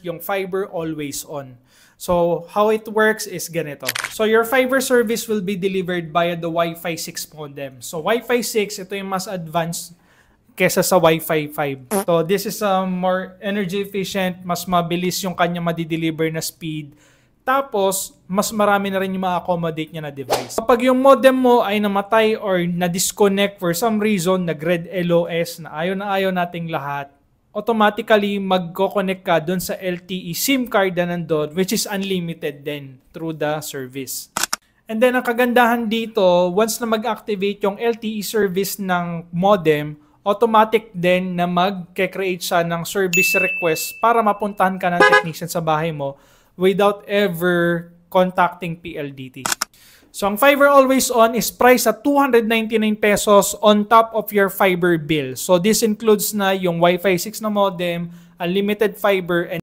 yung fiber always on. So, how it works is ganito. So, your fiber service will be delivered via the Wi-Fi 6 modem. So, Wi-Fi 6, ito yung mas advanced kesa sa Wi-Fi 5. So, this is more energy efficient, mas mabilis yung kanya madideliver na speed. Tapos, mas marami na rin yung ma-accommodate niya na device. Kapag yung modem mo ay namatay or na-disconnect for some reason, nag-red LOS, na ayaw nating lahat, automatically magko-connect ka dun sa LTE SIM card na nandun, which is unlimited din through the service. And then, ang kagandahan dito, once na mag-activate yung LTE service ng modem, automatic din na mag-create siya ng service request para mapuntahan ka ng technician sa bahay mo without ever contacting PLDT. So, ang Fiber Always On is priced at 299 pesos on top of your fiber bill. So, this includes na yung Wi-Fi 6 na modem, unlimited fiber, and